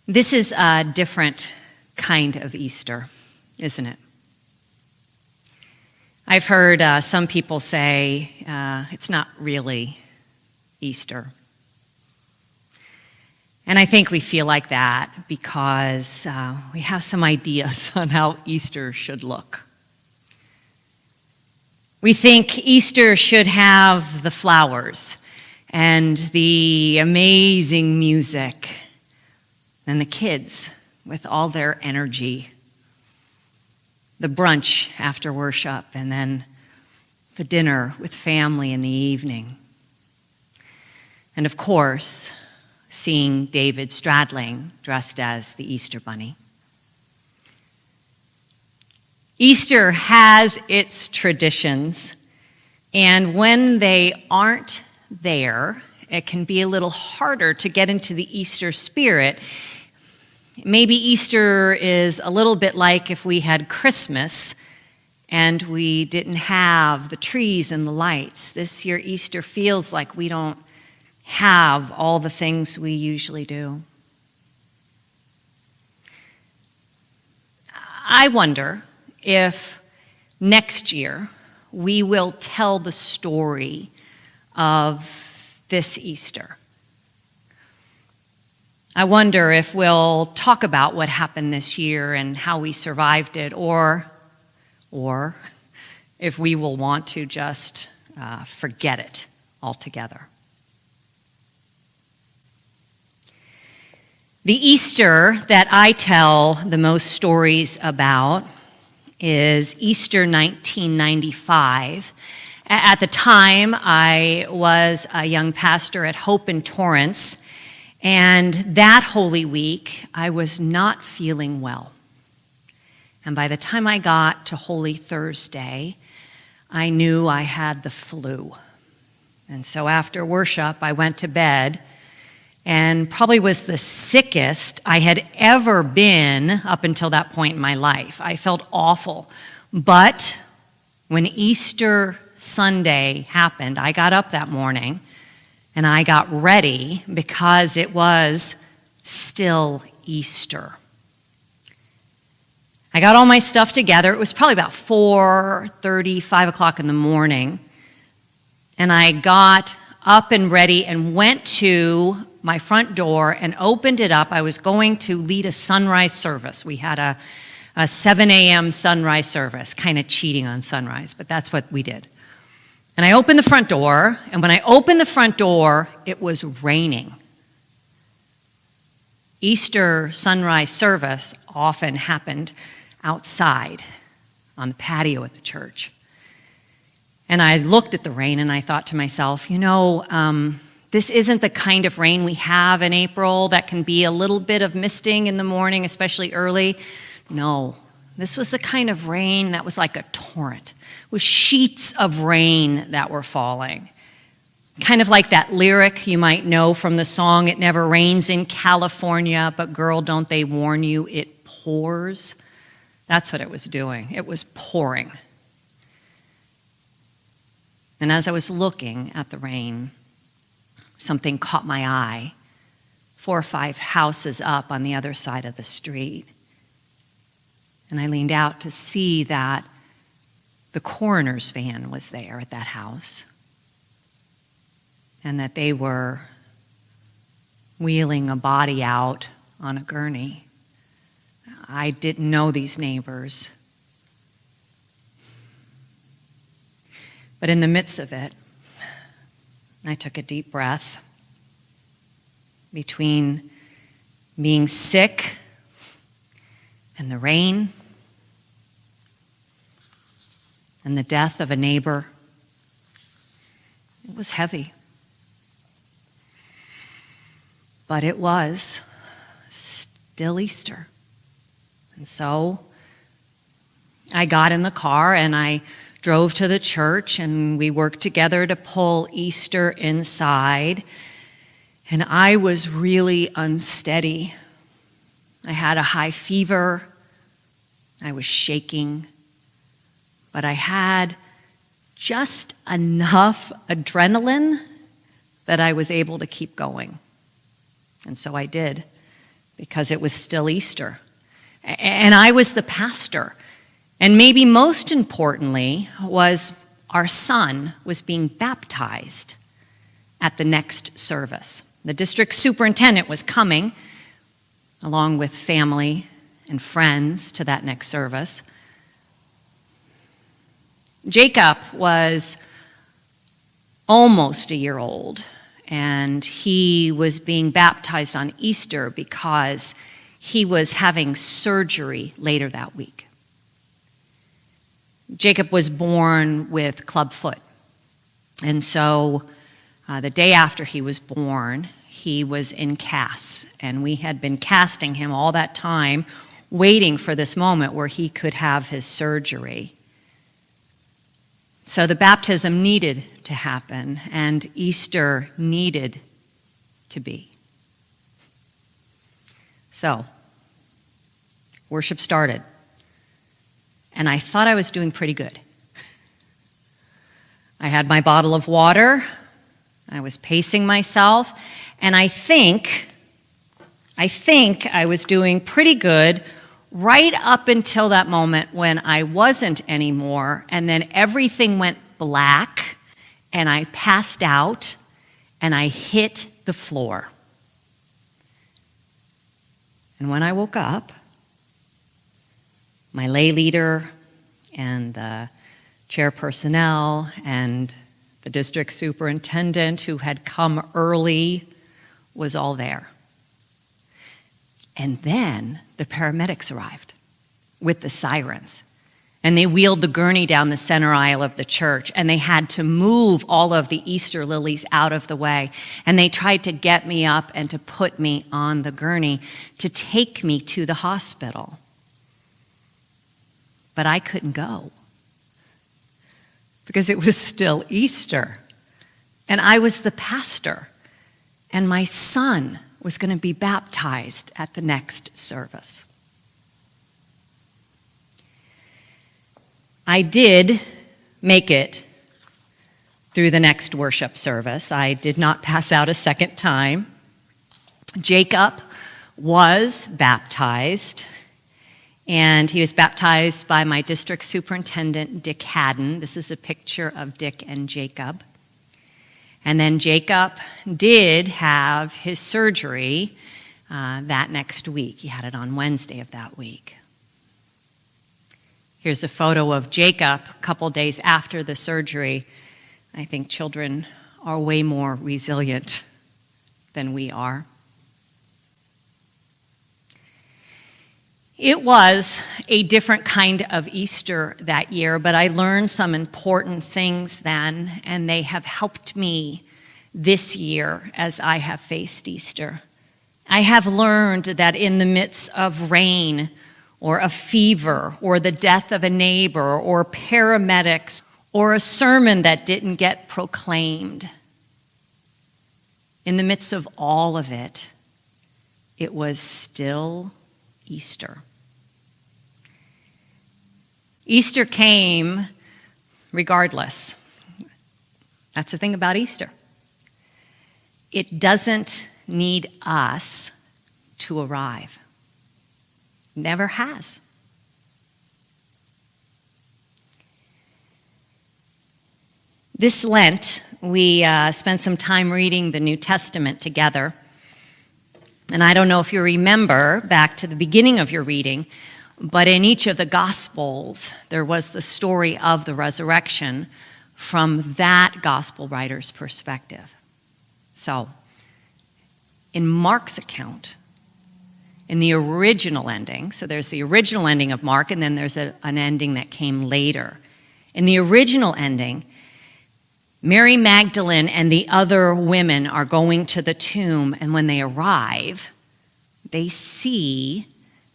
This is a different kind of Easter, isn't it? I've heard some people say it's not really Easter. And I think we feel like that because we have some ideas on how Easter should look. We think Easter should have the flowers and the amazing music and the kids with all their energy, the brunch after worship, and then the dinner with family in the evening. And of course, seeing David Stradling dressed as the Easter Bunny. Easter has its traditions, and when they aren't there, it can be a little harder to get into the Easter spirit. Maybe Easter is a little bit like if we had Christmas and we didn't have the trees and the lights. This year, Easter feels like we don't have all the things we usually do. I wonder if next year we will tell the story of this Easter. I wonder if we'll talk about what happened this year and how we survived it, or if we will want to just forget it altogether. The Easter that I tell the most stories about is Easter 1995. At the time, I was a young pastor at Hope in Torrance, and that Holy Week, I was not feeling well. And by the time I got to Holy Thursday, I knew I had the flu. And so after worship, I went to bed and probably was the sickest I had ever been up until that point in my life. I felt awful. But when Easter Sunday happened, I got up that morning and I got ready because it was still Easter. I got all my stuff together. It was probably about 4:30, 5 o'clock in the morning. And I got up and ready and went to my front door and opened it up. I was going to lead a sunrise service. We had a 7 a.m. sunrise service, kind of cheating on sunrise, but that's what we did. And I opened the front door, and when I opened the front door, it was raining. Easter sunrise service often happened outside on the patio at the church. And I looked at the rain and I thought to myself, this isn't the kind of rain we have in April that can be a little bit of misting in the morning, especially early. No, this was the kind of rain that was like a torrent, with sheets of rain that were falling. Kind of like that lyric you might know from the song, "It never rains in California, but girl, don't they warn you, it pours." That's what it was doing. It was pouring. And as I was looking at the rain, something caught my eye, 4 or 5 houses up on the other side of the street. And I leaned out to see that the coroner's van was there at that house, and that they were wheeling a body out on a gurney. I didn't know these neighbors. But in the midst of it, I took a deep breath. Between being sick and the rain and the death of a neighbor, it was heavy. But it was still Easter. And so I got in the car and I drove to the church, and we worked together to pull Easter inside. And I was really unsteady. I had a high fever. I was shaking. But I had just enough adrenaline that I was able to keep going. And so I did, because it was still Easter. And I was the pastor. And maybe most importantly was our son was being baptized at the next service. The district superintendent was coming along with family and friends to that next service. Jacob was almost a year old, and he was being baptized on Easter because he was having surgery later that week. Jacob was born with clubfoot, and so the day after he was born, he was in casts, and we had been casting him all that time, waiting for this moment where he could have his surgery. So the baptism needed to happen, and Easter needed to be. So, worship started, and I thought I was doing pretty good. I had my bottle of water, I was pacing myself, and I think I was doing pretty good right up until that moment when I wasn't anymore, and then everything went black, and I passed out, and I hit the floor. And when I woke up, my lay leader and the chair personnel and the district superintendent who had come early was all there. And then the paramedics arrived with the sirens. And they wheeled the gurney down the center aisle of the church, and they had to move all of the Easter lilies out of the way. And they tried to get me up and to put me on the gurney to take me to the hospital. But I couldn't go because it was still Easter. And I was the pastor, and my son was going to be baptized at the next service. I did make it through the next worship service. I did not pass out a second time. Jacob was baptized, and he was baptized by my district superintendent, Dick Haddon. This is a picture of Dick and Jacob. And then Jacob did have his surgery that next week. He had it on Wednesday of that week. Here's a photo of Jacob a couple days after the surgery. I think children are way more resilient than we are. It was a different kind of Easter that year, but I learned some important things then, and they have helped me this year as I have faced Easter. I have learned that in the midst of rain, or a fever, or the death of a neighbor, or paramedics, or a sermon that didn't get proclaimed, in the midst of all of it, it was still Easter. Easter came regardless. That's the thing about Easter. It doesn't need us to arrive. Never has. This Lent, we spent some time reading the New Testament together. And I don't know if you remember back to the beginning of your reading, but in each of the Gospels, there was the story of the resurrection from that Gospel writer's perspective. So, in Mark's account, in the original ending, so there's the original ending of Mark, and then there's an ending that came later. In the original ending, Mary Magdalene and the other women are going to the tomb, and when they arrive, they see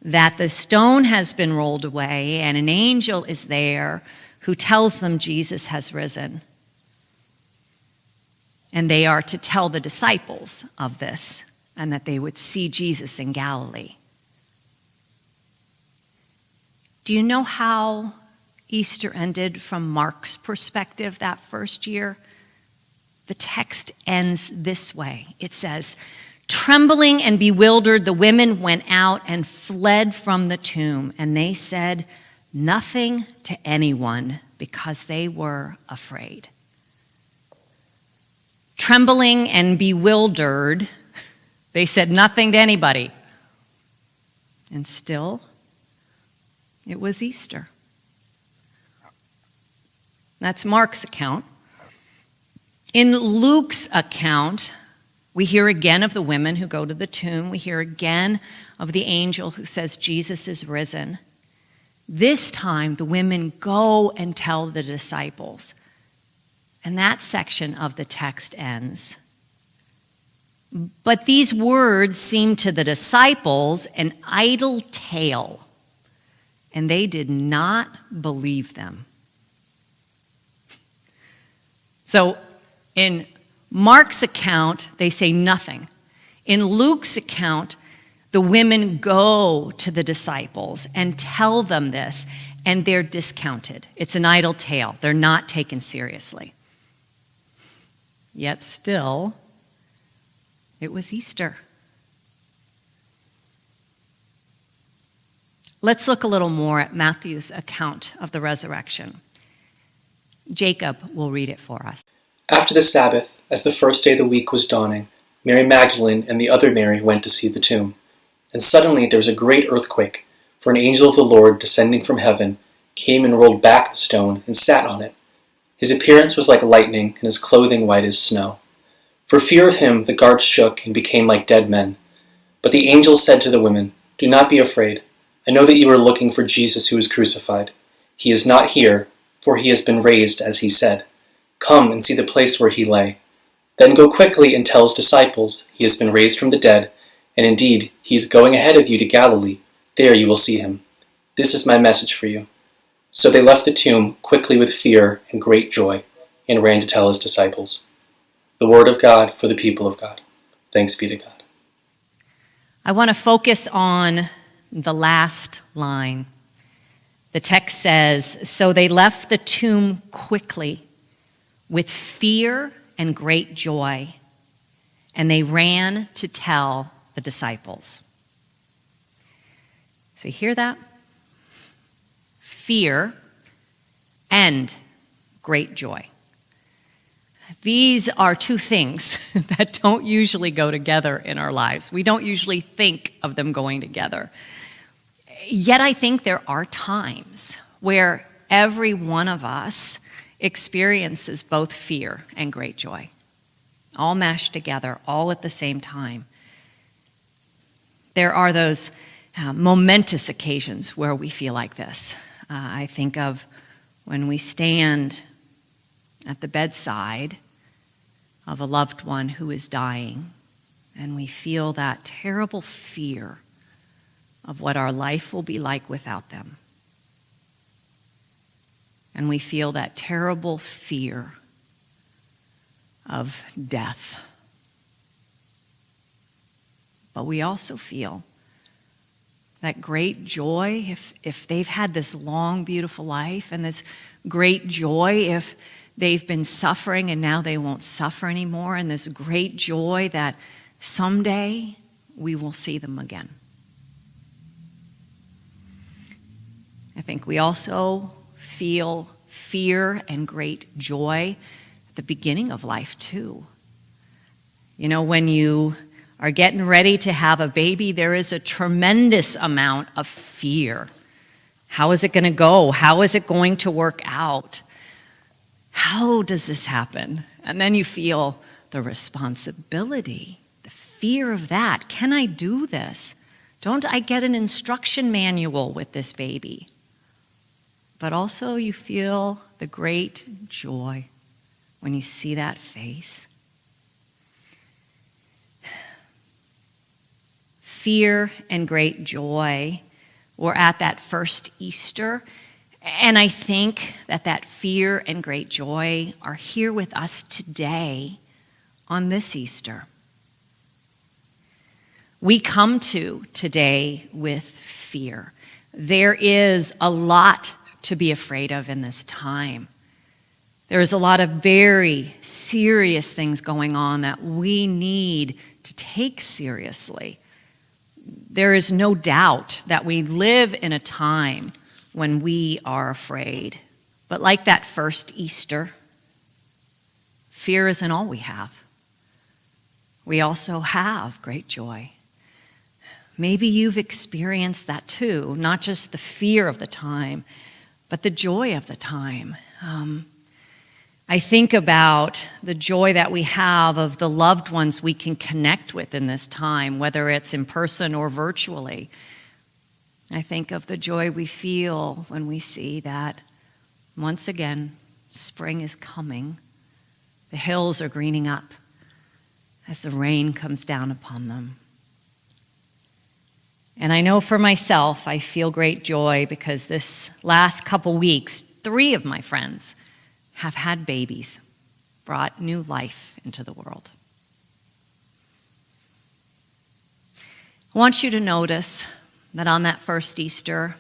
that the stone has been rolled away, and an angel is there who tells them Jesus has risen. And they are to tell the disciples of this, and that they would see Jesus in Galilee. Do you know how Easter ended from Mark's perspective that first year? The text ends this way. It says, Trembling and bewildered, the women went out and fled from the tomb, and they said nothing to anyone because they were afraid. Trembling and bewildered, they said nothing to anybody. And still, it was Easter. That's Mark's account. In Luke's account, we hear again of the women who go to the tomb. We hear again of the angel who says Jesus is risen. This time, the women go and tell the disciples. And that section of the text ends. But these words seem to the disciples an idle tale, and they did not believe them. So in Mark's account, they say nothing. In Luke's account, the women go to the disciples and tell them this, and they're discounted. It's an idle tale. They're not taken seriously. Yet still, it was Easter. Let's look a little more at Matthew's account of the resurrection. Jacob will read it for us. After the Sabbath, as the first day of the week was dawning, Mary Magdalene and the other Mary went to see the tomb. And suddenly there was a great earthquake, for an angel of the Lord, descending from heaven, came and rolled back the stone and sat on it. His appearance was like lightning, and his clothing white as snow. For fear of him, the guards shook and became like dead men. But the angel said to the women, "Do not be afraid. I know that you are looking for Jesus who was crucified. He is not here, for he has been raised, as he said. Come and see the place where he lay. Then go quickly and tell his disciples, he has been raised from the dead, and indeed, he is going ahead of you to Galilee. There you will see him. This is my message for you." So they left the tomb quickly with fear and great joy, and ran to tell his disciples. The word of God for the people of God. Thanks be to God. I want to focus on the last line. The text says, "So they left the tomb quickly with fear and great joy, and they ran to tell the disciples." So you hear that? Fear and great joy. These are two things that don't usually go together in our lives. We don't usually think of them going together. Yet I think there are times where every one of us experiences both fear and great joy, all mashed together, all at the same time. There are those momentous occasions where we feel like this. I think of when we stand at the bedside of a loved one who is dying, and we feel that terrible fear of what our life will be like without them. And we feel that terrible fear of death. But we also feel that great joy if they've had this long, beautiful life, and this great joy if they've been suffering and now they won't suffer anymore, and this great joy that someday we will see them again. I think we also feel fear and great joy at the beginning of life too. You know, when you are getting ready to have a baby, there is a tremendous amount of fear. How is it going to go? How is it going to work out? How does this happen? And then you feel the responsibility, the fear of that. Can I do this? Don't I get an instruction manual with this baby? But also you feel the great joy when you see that face. Fear and great joy were at that first Easter. And I think that fear and great joy are here with us today on this Easter. We come to today with fear. There is a lot to be afraid of in this time. There is a lot of very serious things going on that we need to take seriously. There is no doubt that we live in a time when we are afraid. But like that first Easter, fear isn't all we have. We also have great joy. Maybe you've experienced that too, not just the fear of the time, but the joy of the time. I think about the joy that we have of the loved ones we can connect with in this time, whether it's in person or virtually. I think of the joy we feel when we see that, once again, spring is coming. The hills are greening up as the rain comes down upon them. And I know for myself, I feel great joy because this last couple weeks, 3 of my friends have had babies, brought new life into the world. I want you to notice that on that first Easter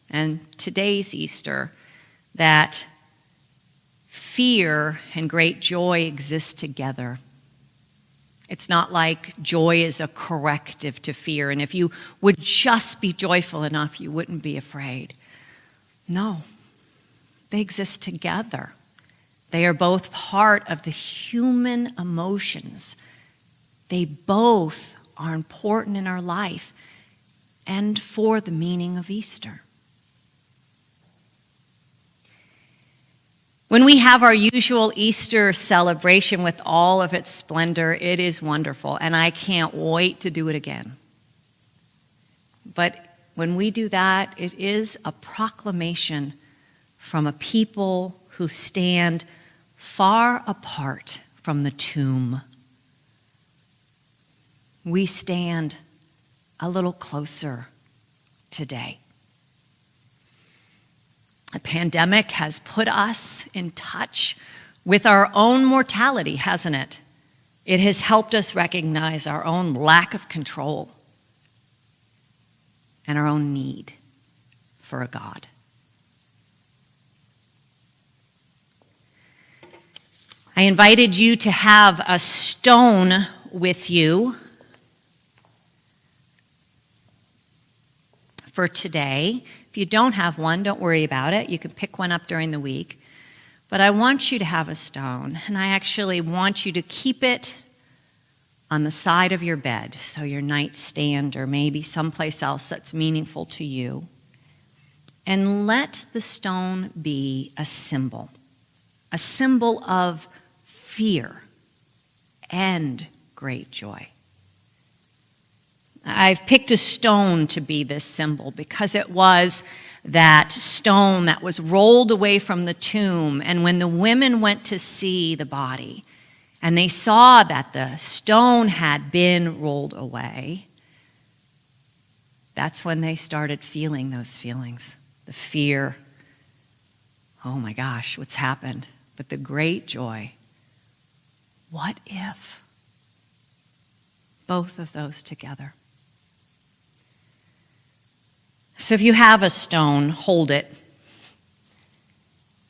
and today's Easter, that fear and great joy exist together. It's not like joy is a corrective to fear, and if you would just be joyful enough, you wouldn't be afraid. No, they exist together. They are both part of the human emotions. They both are important in our life and for the meaning of Easter. When we have our usual Easter celebration with all of its splendor, it is wonderful, and I can't wait to do it again. But when we do that, it is a proclamation from a people who stand far apart from the tomb. We stand a little closer today. The pandemic has put us in touch with our own mortality, hasn't it? It has helped us recognize our own lack of control and our own need for a God. I invited you to have a stone with you for today. If you don't have one, don't worry about it. You can pick one up during the week. But I want you to have a stone, and I actually want you to keep it on the side of your bed, so your nightstand or maybe someplace else that's meaningful to you. And let the stone be a symbol of fear and great joy. I've picked a stone to be this symbol because it was that stone that was rolled away from the tomb. And when the women went to see the body and they saw that the stone had been rolled away, that's when they started feeling those feelings, the fear. Oh my gosh, what's happened? But the great joy. What if? Both of those together. So if you have a stone, hold it.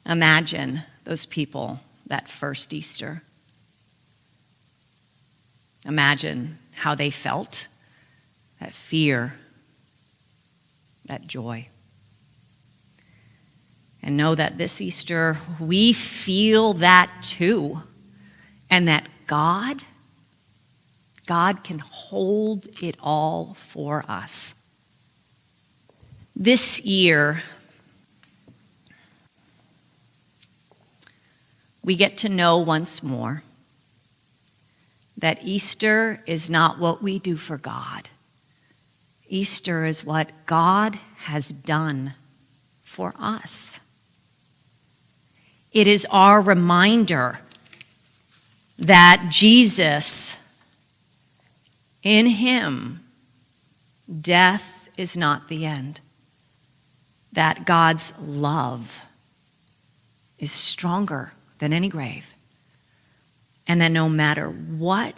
Imagine those people that first Easter. Imagine how they felt, that fear, that joy. And know that this Easter, we feel that too. And that God can hold it all for us. This year, we get to know once more that Easter is not what we do for God. Easter is what God has done for us. It is our reminder that Jesus, in him, death is not the end. That God's love is stronger than any grave. And that no matter what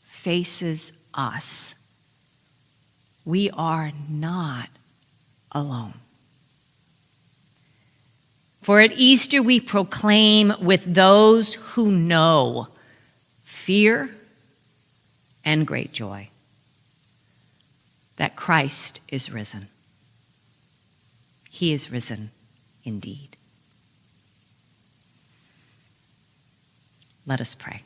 faces us, we are not alone. For at Easter we proclaim with those who know fear and great joy that Christ is risen. He is risen indeed. Let us pray.